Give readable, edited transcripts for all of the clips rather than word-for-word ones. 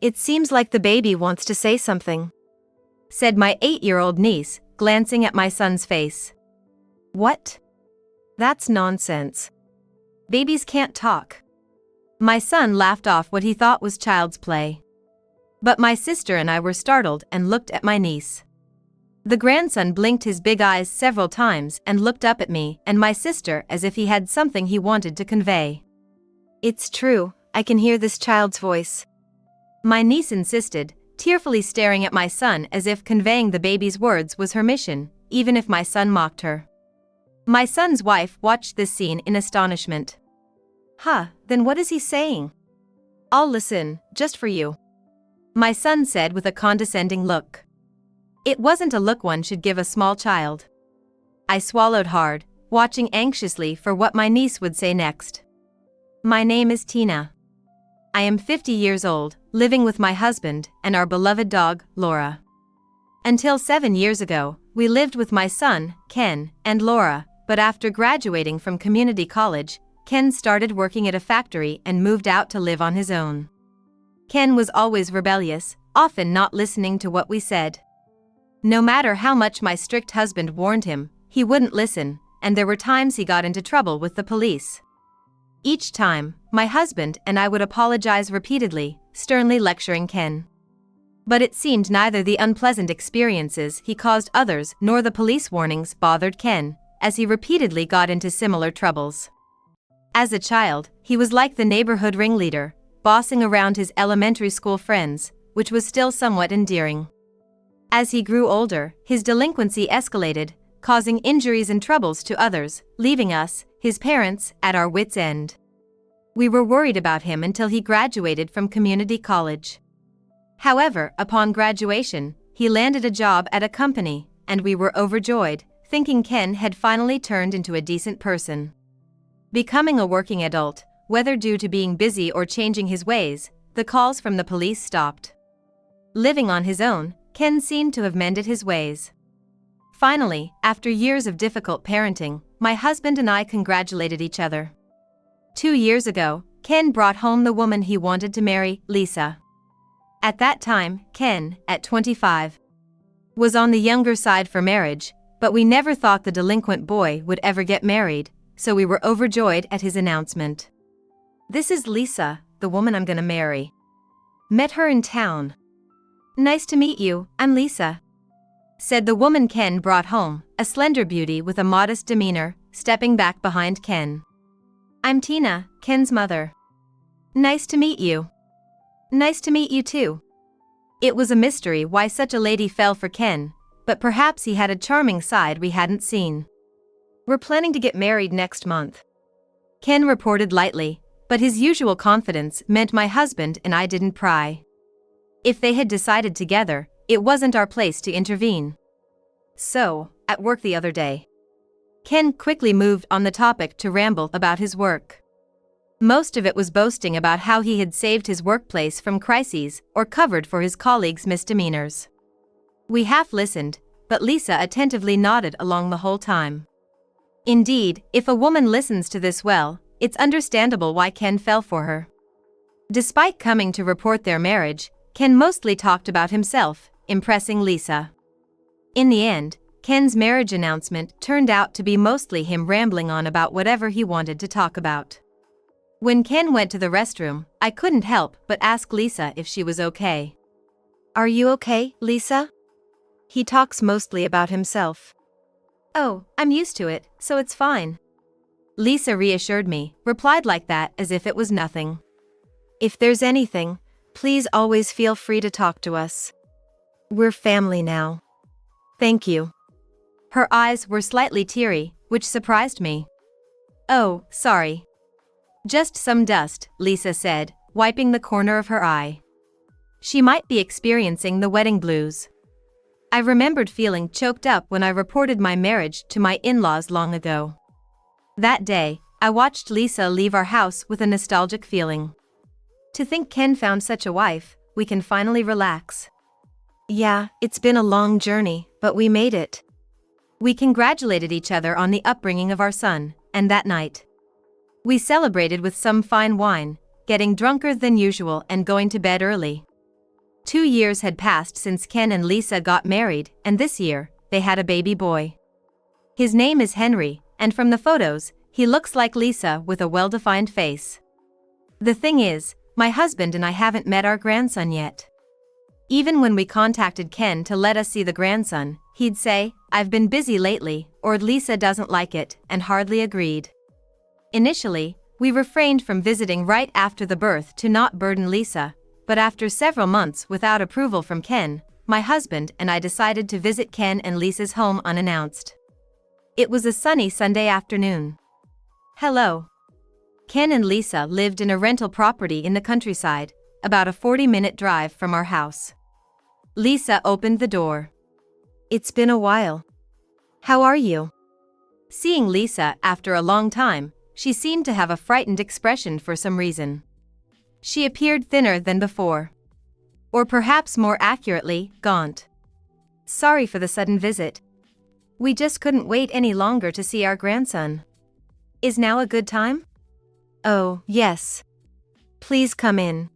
It seems like the baby wants to say something," said my 8-year-old niece, glancing at my son's face. "What? That's nonsense. Babies can't talk." My son laughed off what he thought was child's play. But my sister and I were startled and looked at my niece. The grandson blinked his big eyes several times and looked up at me and my sister as if he had something he wanted to convey. "It's true, I can hear this child's voice," my niece insisted, tearfully staring at my son as if conveying the baby's words was her mission, even if my son mocked her. My son's wife watched this scene in astonishment. "Huh, then what is he saying?" "I'll listen, just for you," my son said with a condescending look. It wasn't a look one should give a small child. I swallowed hard, watching anxiously for what my niece would say next. "My name is Tina. I am 50 years old, living with my husband and our beloved dog, Laura. Until 7 years ago, we lived with my son, Ken, and Laura, but after graduating from community college, Ken started working at a factory and moved out to live on his own. Ken was always rebellious, often not listening to what we said. No matter how much my strict husband warned him, he wouldn't listen, and there were times he got into trouble with the police. Each time, my husband and I would apologize repeatedly, sternly lecturing Ken. But it seemed neither the unpleasant experiences he caused others nor the police warnings bothered Ken, as he repeatedly got into similar troubles. As a child, he was like the neighborhood ringleader, bossing around his elementary school friends, which was still somewhat endearing. As he grew older, his delinquency escalated, causing injuries and troubles to others, leaving us, his parents, at our wits' end. We were worried about him until he graduated from community college. However, upon graduation, he landed a job at a company, and we were overjoyed, thinking Ken had finally turned into a decent person. Becoming a working adult, whether due to being busy or changing his ways, the calls from the police stopped. Living on his own, Ken seemed to have mended his ways. Finally, after years of difficult parenting, my husband and I congratulated each other. 2 years ago, Ken brought home the woman he wanted to marry, Lisa. At that time, Ken, at 25, was on the younger side for marriage, but we never thought the delinquent boy would ever get married, so we were overjoyed at his announcement. "This is Lisa, the woman I'm gonna marry. Met her in town." "Nice to meet you, I'm Lisa," said the woman Ken brought home, a slender beauty with a modest demeanor, stepping back behind Ken. "I'm Tina, Ken's mother." "Nice to meet you." "Nice to meet you too." It was a mystery why such a lady fell for Ken, but perhaps he had a charming side we hadn't seen. "We're planning to get married next month," Ken reported lightly, but his usual confidence meant my husband and I didn't pry. If they had decided together, it wasn't our place to intervene. "So, at work the other day." Ken quickly moved on the topic to ramble about his work. Most of it was boasting about how he had saved his workplace from crises or covered for his colleagues' misdemeanors. We half listened, but Lisa attentively nodded along the whole time. Indeed, if a woman listens to this well, it's understandable why Ken fell for her. Despite coming to report their marriage, Ken mostly talked about himself, impressing Lisa. In the end, Ken's marriage announcement turned out to be mostly him rambling on about whatever he wanted to talk about. When Ken went to the restroom, I couldn't help but ask Lisa if she was okay. "Are you okay, Lisa?" "He talks mostly about himself." "Oh, I'm used to it, so it's fine." Lisa reassured me, replied like that as if it was nothing. "If there's anything, please always feel free to talk to us. We're family now." "Thank you." Her eyes were slightly teary, which surprised me. "Oh, sorry. Just some dust," Lisa said, wiping the corner of her eye. She might be experiencing the wedding blues. I remembered feeling choked up when I reported my marriage to my in-laws long ago. That day, I watched Lisa leave our house with a nostalgic feeling. To think Ken found such a wife, we can finally relax. "Yeah, it's been a long journey, but we made it." We congratulated each other on the upbringing of our son, and that night, we celebrated with some fine wine, getting drunker than usual and going to bed early. 2 years had passed since Ken and Lisa got married, and this year, they had a baby boy. His name is Henry, and from the photos, he looks like Lisa with a well-defined face. The thing is, my husband and I haven't met our grandson yet. Even when we contacted Ken to let us see the grandson, he'd say, "I've been busy lately," or "Lisa doesn't like it," and hardly agreed. Initially, we refrained from visiting right after the birth to not burden Lisa, but after several months without approval from Ken, my husband and I decided to visit Ken and Lisa's home unannounced. It was a sunny Sunday afternoon. Hello. Ken and Lisa lived in a rental property in the countryside, about a 40-minute drive from our house. Lisa opened the door. "It's been a while. How are you?" Seeing Lisa after a long time, she seemed to have a frightened expression for some reason. She appeared thinner than before. Or perhaps more accurately, gaunt. "Sorry for the sudden visit. We just couldn't wait any longer to see our grandson. Is now a good time?" "Oh, yes. Please come in."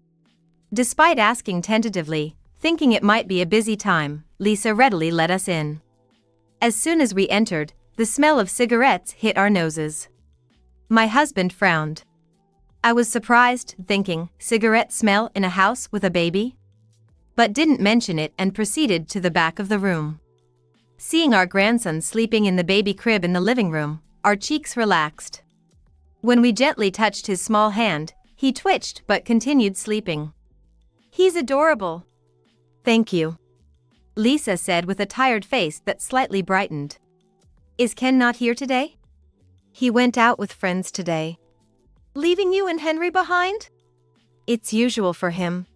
Despite asking tentatively, thinking it might be a busy time, Lisa readily let us in. As soon as we entered, the smell of cigarettes hit our noses. My husband frowned. I was surprised, thinking, cigarette smell in a house with a baby? But didn't mention it and proceeded to the back of the room. Seeing our grandson sleeping in the baby crib in the living room, our cheeks relaxed. When we gently touched his small hand, he twitched but continued sleeping. "He's adorable." "Thank you," Lisa said with a tired face that slightly brightened. "Is Ken not here today?" "He went out with friends today." "Leaving you and Henry behind?" "It's usual for him."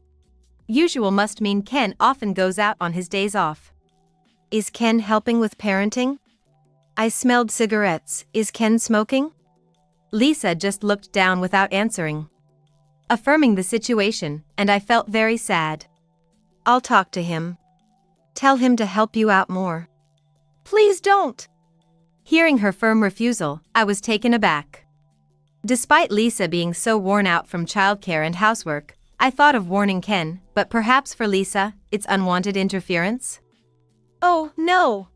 Usual must mean Ken often goes out on his days off. "Is Ken helping with parenting?" "I smelled cigarettes. Is Ken smoking?" Lisa just looked down without answering. Affirming the situation, and I felt very sad. "I'll talk to him. Tell him to help you out more." "Please don't." Hearing her firm refusal, I was taken aback. Despite Lisa being so worn out from childcare and housework, I thought of warning Ken, but perhaps for Lisa, it's unwanted interference? "Oh, no.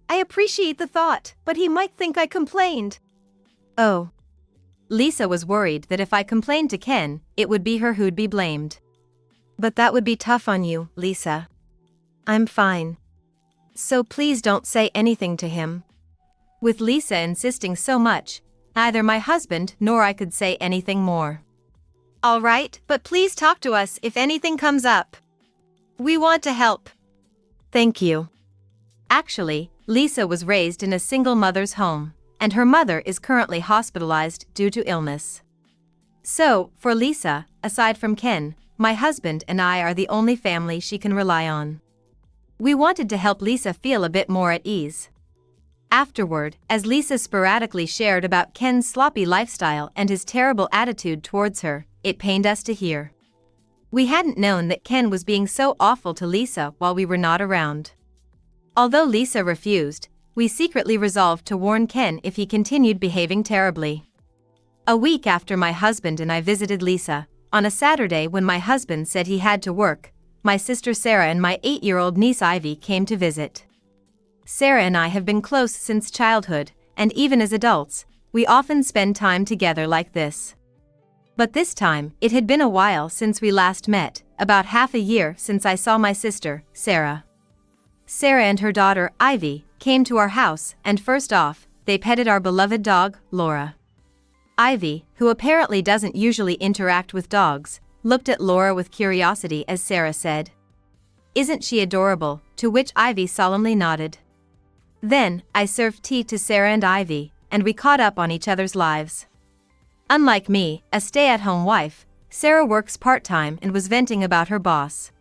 I appreciate the thought, but he might think I complained." "Oh." Lisa was worried that if I complained to Ken, it would be her who'd be blamed. "But that would be tough on you, Lisa." "I'm fine. So please don't say anything to him." With Lisa insisting so much, neither my husband nor I could say anything more. "All right, but please talk to us if anything comes up. We want to help." "Thank you." Actually, Lisa was raised in a single mother's home, and her mother is currently hospitalized due to illness. So, for Lisa, aside from Ken, my husband and I are the only family she can rely on. We wanted to help Lisa feel a bit more at ease. Afterward, as Lisa sporadically shared about Ken's sloppy lifestyle and his terrible attitude towards her, it pained us to hear. We hadn't known that Ken was being so awful to Lisa while we were not around. Although Lisa refused, we secretly resolved to warn Ken if he continued behaving terribly. A week after my husband and I visited Lisa, on a Saturday when my husband said he had to work, my sister Sarah and my 8-year-old niece Ivy came to visit. Sarah and I have been close since childhood, and even as adults, we often spend time together like this. But this time, it had been a while since we last met, about half a year since I saw my sister, Sarah. Sarah and her daughter, Ivy, came to our house, and first off, they petted our beloved dog, Laura. Ivy, who apparently doesn't usually interact with dogs, looked at Laura with curiosity as Sarah said, "Isn't she adorable?" To which Ivy solemnly nodded. Then, I served tea to Sarah and Ivy, and we caught up on each other's lives. Unlike me, a stay-at-home wife, Sarah works part-time and was venting about her boss.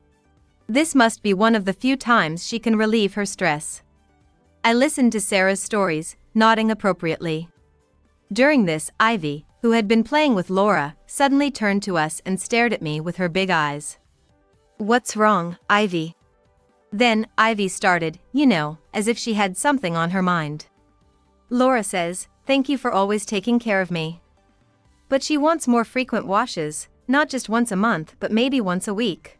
This must be one of the few times she can relieve her stress. I listened to Sarah's stories, nodding appropriately. During this, Ivy, who had been playing with Laura, suddenly turned to us and stared at me with her big eyes. "What's wrong, Ivy?" Then, Ivy started, as if she had something on her mind. "Laura says, thank you for always taking care of me. But she wants more frequent washes, not just once a month but maybe once a week."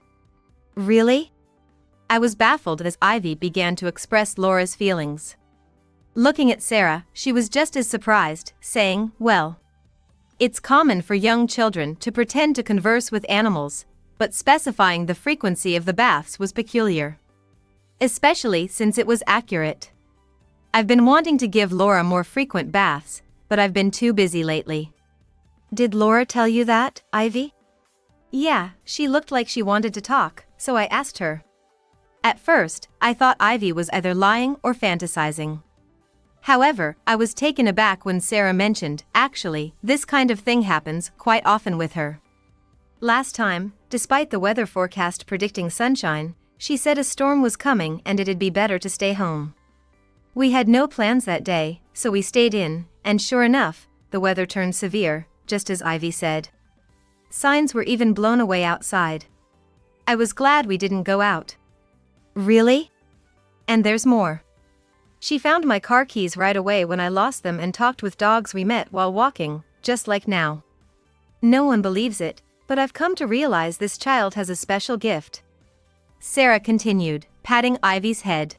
Really? I was baffled as Ivy began to express Laura's feelings. Looking at Sarah, she was just as surprised, saying, "Well, it's common for young children to pretend to converse with animals," but specifying the frequency of the baths was peculiar. Especially since it was accurate. I've been wanting to give Laura more frequent baths, but I've been too busy lately. Did Laura tell you that, Ivy? Yeah, she looked like she wanted to talk, so I asked her. At first, I thought Ivy was either lying or fantasizing. However, I was taken aback when Sarah mentioned, actually, this kind of thing happens quite often with her. Last time, despite the weather forecast predicting sunshine, she said a storm was coming and it'd be better to stay home. We had no plans that day, so we stayed in, and sure enough, the weather turned severe, just as Ivy said. Signs were even blown away outside. I was glad we didn't go out. Really? And there's more. She found my car keys right away when I lost them and talked with dogs we met while walking, just like now. No one believes it, but I've come to realize this child has a special gift. Sarah continued, patting Ivy's head.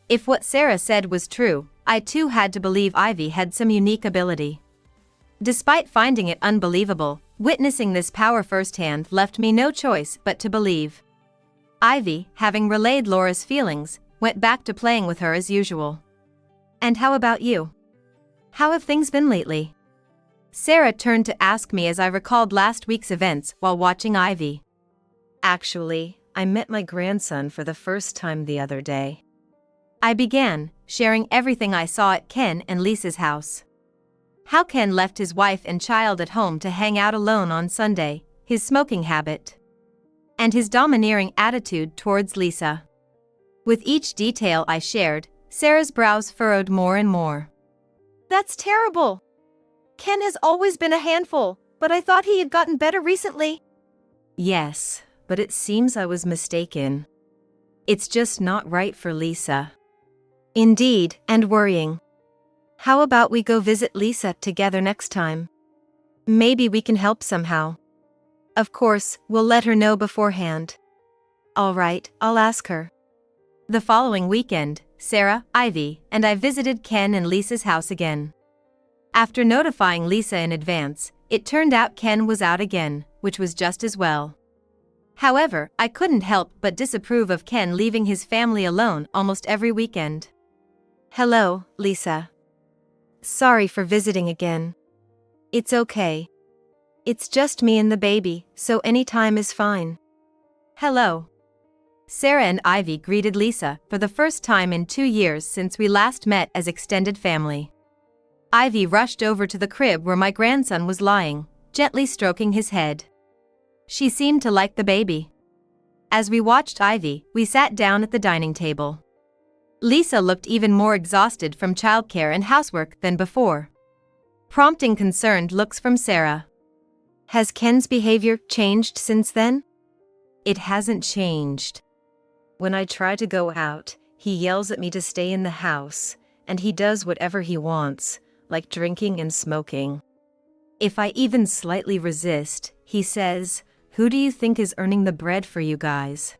If what Sarah said was true, I too had to believe Ivy had some unique ability. Despite finding it unbelievable, witnessing this power firsthand left me no choice but to believe. Ivy, having relayed Laura's feelings, went back to playing with her as usual. And how about you? How have things been lately? Sarah turned to ask me as I recalled last week's events while watching Ivy. Actually, I met my grandson for the first time the other day. I began, sharing everything I saw at Ken and Lisa's house. How Ken left his wife and child at home to hang out alone on Sunday, his smoking habit, and his domineering attitude towards Lisa. With each detail I shared, Sarah's brows furrowed more and more. That's terrible. Ken has always been a handful, but I thought he had gotten better recently. Yes, but it seems I was mistaken. It's just not right for Lisa. Indeed, and worrying. How about we go visit Lisa together next time? Maybe we can help somehow. Of course, we'll let her know beforehand. All right, I'll ask her. The following weekend, Sarah, Ivy, and I visited Ken and Lisa's house again. After notifying Lisa in advance, it turned out Ken was out again, which was just as well. However, I couldn't help but disapprove of Ken leaving his family alone almost every weekend. Hello, Lisa. Sorry for visiting again. It's okay. It's just me and the baby, so any time is fine. Hello. Sarah and Ivy greeted Lisa for the first time in 2 years since we last met as extended family. Ivy rushed over to the crib where my grandson was lying, gently stroking his head. She seemed to like the baby. As we watched Ivy, we sat down at the dining table. Lisa looked even more exhausted from childcare and housework than before, prompting concerned looks from Sarah. Has Ken's behavior changed since then? It hasn't changed. When I try to go out, he yells at me to stay in the house, and he does whatever he wants, like drinking and smoking. If I even slightly resist, he says, "Who do you think is earning the bread for you guys?"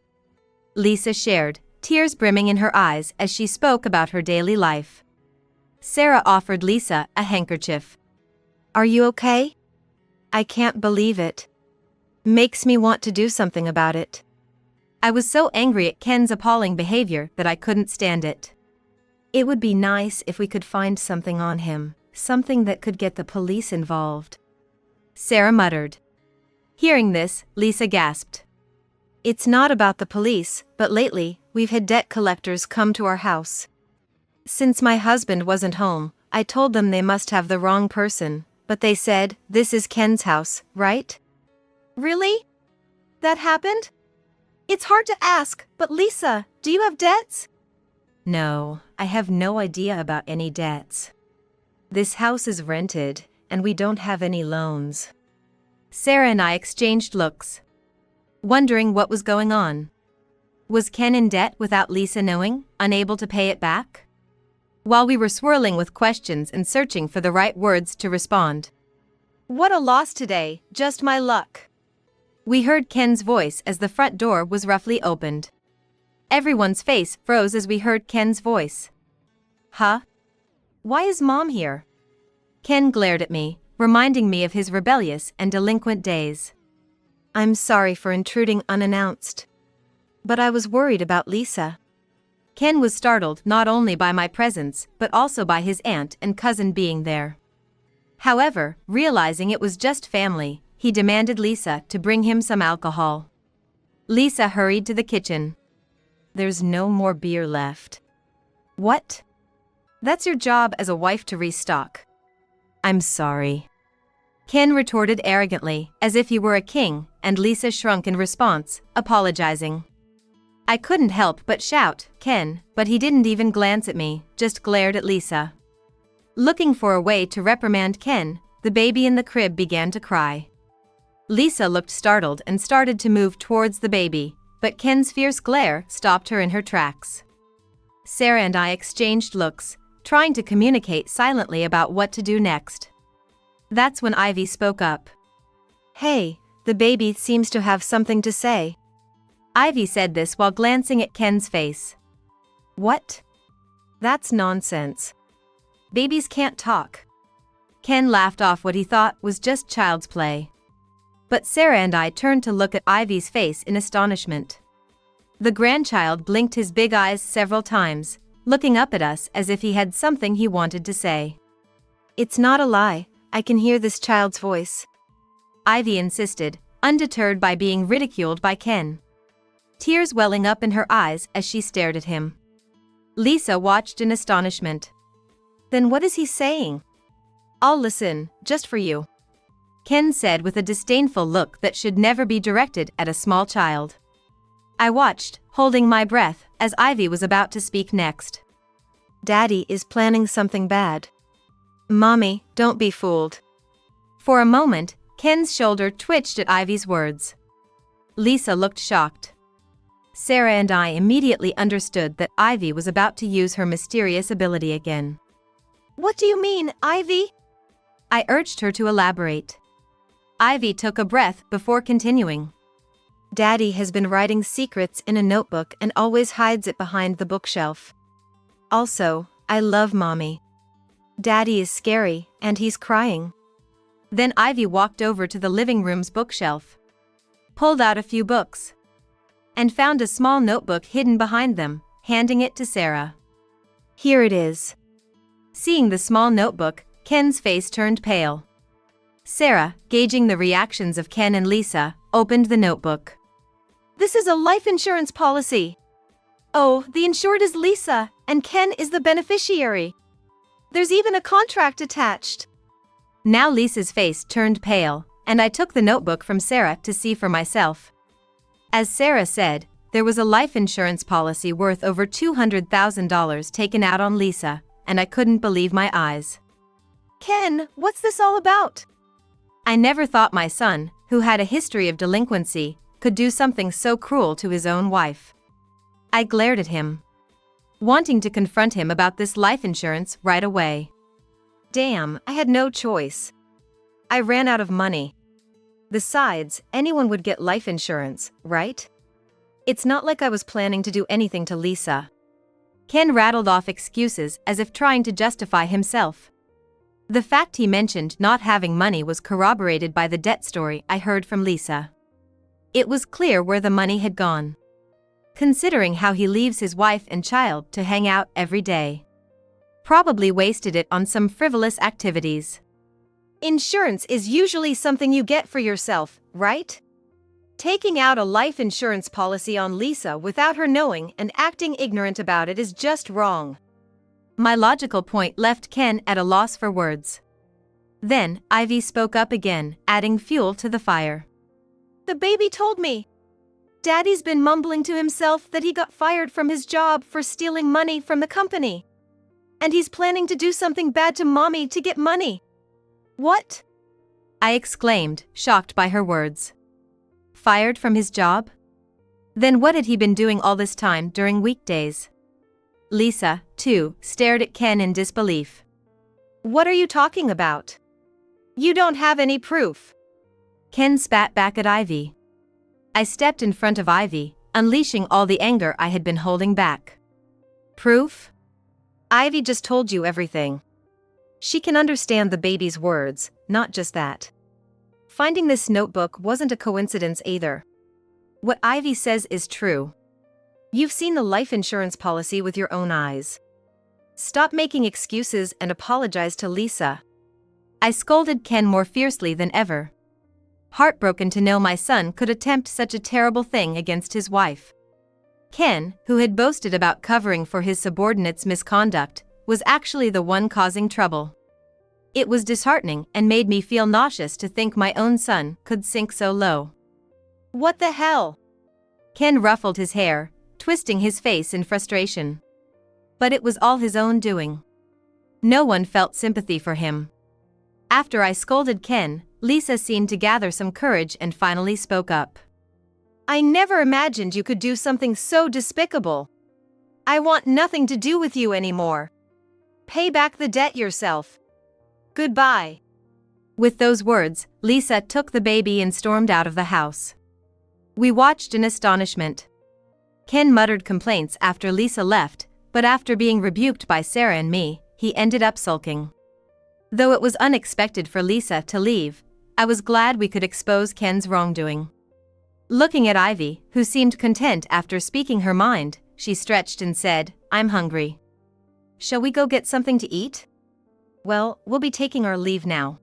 Lisa shared, tears brimming in her eyes as she spoke about her daily life. Sarah offered Lisa a handkerchief. Are you okay? I can't believe it. Makes me want to do something about it. I was so angry at Ken's appalling behavior that I couldn't stand it. It would be nice if we could find something on him, something that could get the police involved. Sarah muttered. Hearing this, Lisa gasped. It's not about the police, but lately, we've had debt collectors come to our house. Since my husband wasn't home, I told them they must have the wrong person, but they said, "This is Ken's house, right?" Really? That happened? It's hard to ask, but Lisa, do you have debts? No, I have no idea about any debts. This house is rented, and we don't have any loans. Sarah and I exchanged looks, wondering what was going on. Was Ken in debt without Lisa knowing, unable to pay it back? While we were swirling with questions and searching for the right words to respond. What a loss today, just my luck. We heard Ken's voice as the front door was roughly opened. Everyone's face froze as we heard Ken's voice. Huh? Why is Mom here? Ken glared at me, reminding me of his rebellious and delinquent days. I'm sorry for intruding unannounced. But I was worried about Lisa. Ken was startled not only by my presence but also by his aunt and cousin being there. However, realizing it was just family, he demanded Lisa to bring him some alcohol. Lisa hurried to the kitchen. There's no more beer left. What? That's your job as a wife to restock. I'm sorry. Ken retorted arrogantly, as if he were a king, and Lisa shrunk in response, apologizing. I couldn't help but shout, Ken, but he didn't even glance at me, just glared at Lisa. Looking for a way to reprimand Ken, the baby in the crib began to cry. Lisa looked startled and started to move towards the baby, but Ken's fierce glare stopped her in her tracks. Sarah and I exchanged looks, trying to communicate silently about what to do next. That's when Ivy spoke up. Hey, the baby seems to have something to say. Ivy said this while glancing at Ken's face. What? That's nonsense. Babies can't talk. Ken laughed off what he thought was just child's play. But Sarah and I turned to look at Ivy's face in astonishment. The grandchild blinked his big eyes several times, looking up at us as if he had something he wanted to say. It's not a lie, I can hear this child's voice. Ivy insisted, undeterred by being ridiculed by Ken. Tears welling up in her eyes as she stared at him. Lisa watched in astonishment. Then what is he saying? I'll listen, just for you. Ken said with a disdainful look that should never be directed at a small child. I watched, holding my breath, as Ivy was about to speak next. Daddy is planning something bad. Mommy, don't be fooled. For a moment, Ken's shoulder twitched at Ivy's words. Lisa looked shocked. Sarah and I immediately understood that Ivy was about to use her mysterious ability again. What do you mean, Ivy? I urged her to elaborate. Ivy took a breath before continuing. Daddy has been writing secrets in a notebook and always hides it behind the bookshelf. Also, I love Mommy. Daddy is scary, and he's crying. Then Ivy walked over to the living room's bookshelf, pulled out a few books, and found a small notebook hidden behind them, handing it to Sarah. Here it is. Seeing the small notebook, Ken's face turned pale. Sarah, gauging the reactions of Ken and Lisa, opened the notebook. This is a life insurance policy. Oh, the insured is Lisa, and Ken is the beneficiary. There's even a contract attached. Now Lisa's face turned pale, and I took the notebook from Sarah to see for myself. As Sarah said, there was a life insurance policy worth over $200,000 taken out on Lisa, and I couldn't believe my eyes. Ken, what's this all about? I never thought my son, who had a history of delinquency, could do something so cruel to his own wife. I glared at him, wanting to confront him about this life insurance right away. Damn, I had no choice. I ran out of money. Besides, anyone would get life insurance, right? It's not like I was planning to do anything to Lisa. Ken rattled off excuses as if trying to justify himself. The fact he mentioned not having money was corroborated by the debt story I heard from Lisa. It was clear where the money had gone, considering how he leaves his wife and child to hang out every day. Probably wasted it on some frivolous activities. Insurance is usually something you get for yourself, right? Taking out a life insurance policy on Lisa without her knowing and acting ignorant about it is just wrong. My logical point left Ken at a loss for words. Then, Ivy spoke up again, adding fuel to the fire. The baby told me. Daddy's been mumbling to himself that he got fired from his job for stealing money from the company. And he's planning to do something bad to Mommy to get money. What? I exclaimed, shocked by her words. Fired from his job? Then what had he been doing all this time during weekdays? Lisa, too, stared at Ken in disbelief. What are you talking about? You don't have any proof. Ken spat back at Ivy. I stepped in front of Ivy, unleashing all the anger I had been holding back. Proof? Ivy just told you everything. She can understand the baby's words, not just that. Finding this notebook wasn't a coincidence either. What Ivy says is true. You've seen the life insurance policy with your own eyes. Stop making excuses and apologize to Lisa. I scolded Ken more fiercely than ever. Heartbroken to know my son could attempt such a terrible thing against his wife. Ken, who had boasted about covering for his subordinates' misconduct, was actually the one causing trouble. It was disheartening and made me feel nauseous to think my own son could sink so low. What the hell? Ken ruffled his hair, twisting his face in frustration. But it was all his own doing. No one felt sympathy for him. After I scolded Ken, Lisa seemed to gather some courage and finally spoke up. I never imagined you could do something so despicable. I want nothing to do with you anymore. Pay back the debt yourself. Goodbye. With those words, Lisa took the baby and stormed out of the house. We watched in astonishment. Ken muttered complaints after Lisa left, but after being rebuked by Sarah and me, he ended up sulking. Though it was unexpected for Lisa to leave, I was glad we could expose Ken's wrongdoing. Looking at Ivy, who seemed content after speaking her mind, she stretched and said, "I'm hungry. Shall we go get something to eat?" Well, we'll be taking our leave now.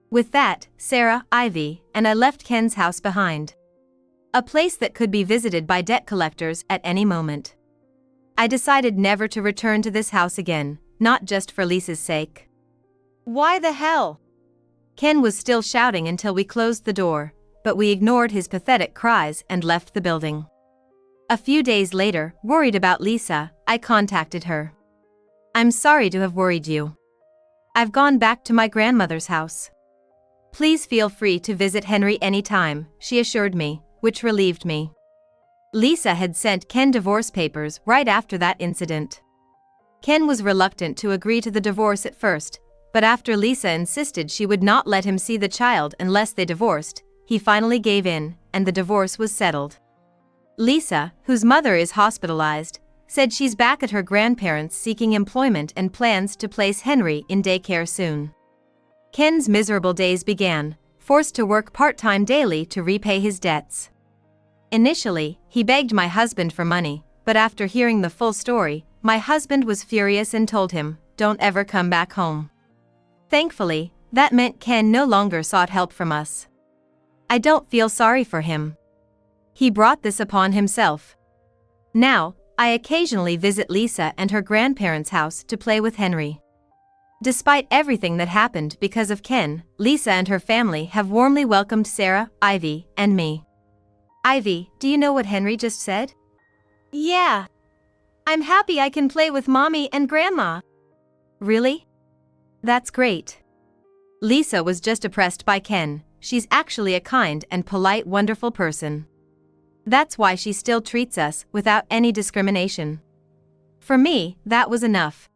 With that, Sarah, Ivy, and I left Ken's house behind. A place that could be visited by debt collectors at any moment. I decided never to return to this house again, not just for Lisa's sake. Why the hell? Ken was still shouting until we closed the door, but we ignored his pathetic cries and left the building. A few days later, worried about Lisa, I contacted her. "I'm sorry to have worried you. I've gone back to my grandmother's house. Please feel free to visit Henry anytime," she assured me, which relieved me. Lisa had sent Ken divorce papers right after that incident. Ken was reluctant to agree to the divorce at first, but after Lisa insisted she would not let him see the child unless they divorced, he finally gave in, and the divorce was settled. Lisa, whose mother is hospitalized, said she's back at her grandparents' seeking employment and plans to place Henry in daycare soon. Ken's miserable days began, forced to work part-time daily to repay his debts. Initially, he begged my husband for money, but after hearing the full story, my husband was furious and told him, "Don't ever come back home." Thankfully, that meant Ken no longer sought help from us. I don't feel sorry for him. He brought this upon himself. Now, I occasionally visit Lisa and her grandparents' house to play with Henry. Despite everything that happened because of Ken, Lisa and her family have warmly welcomed Sarah, Ivy, and me. Ivy, do you know what Henry just said? Yeah. I'm happy I can play with Mommy and Grandma. Really? That's great. Lisa was just oppressed by Ken. She's actually a kind and polite, wonderful person. That's why she still treats us without any discrimination. For me, that was enough.